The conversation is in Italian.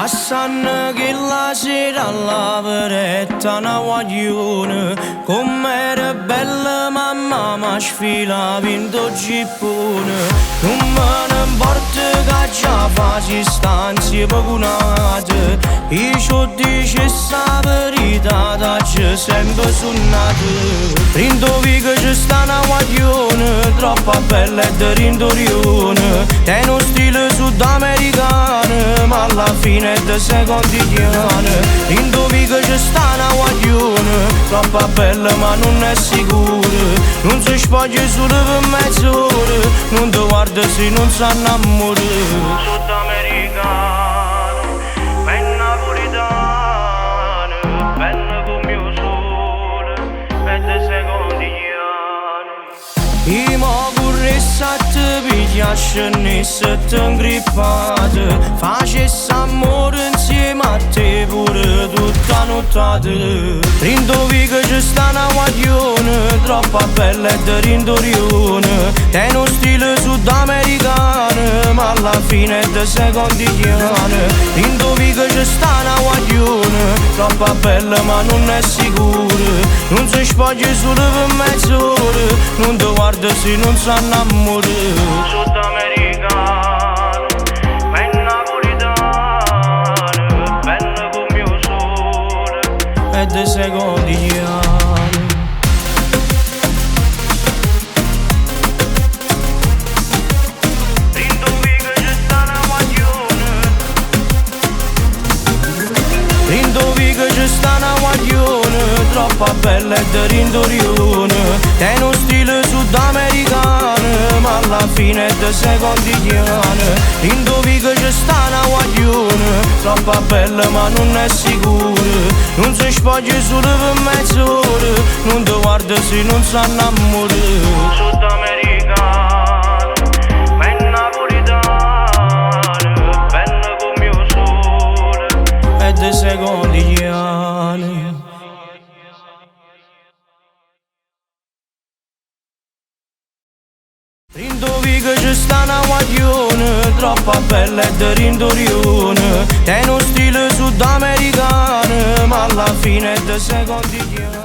Passano che la sera alla veretta una guaglione, com'era bella mamma ma sfilava in do gippone. Non me ne importa che già faccio stanze pacunate, io dice sta verità da c'è sempre suonata. Rindovi che c'è sta una guaglione, troppo bella e da rindorione, è uno stile sudamericano ma alla fine è da secondigliane. Indovi che c'è sta una guaglione, troppo bella ma non è sicura, non si spoglia solo per mezz'ora, non ti guarda se non si innamora. Sudamericano, ben napolitano, bella come il sole, è da secondigliane. I moguri te pigliasce e se te ingrippate, facessi amore insieme a te pure tutta nottata. Rindovi che c'è sta una guaglione, troppo bella e da rindorione, è uno stile sudamericano ma alla fine è da secondigliane. Rindovi che c'è sta una guaglione, troppo bella ma non è sicura, non si spoglia solo per mezz'ora, non ti guarda se non si innamora. Sudamericano, ben napolitano, bella come il sole, è da secondigliane. Rindovi che c'è sta una guaglione, rindovi che c'è sta una guaglione, troppo bella e da rindorione, è uno stile sudamericano ma alla fine è da secondigliane. Indovi che c'è sta una guaglione, troppo bella ma non è sicura, non si spoglia solo per mezz'ora, non ti guarda se non si innamora. Sudamericano, ben napolitano, bella come il sole, è da secondigliane. Rindovi che c'è sta una guaglione, troppo bella e da rindorione, è uno stile sudamericano ma alla fine è da secondigliane.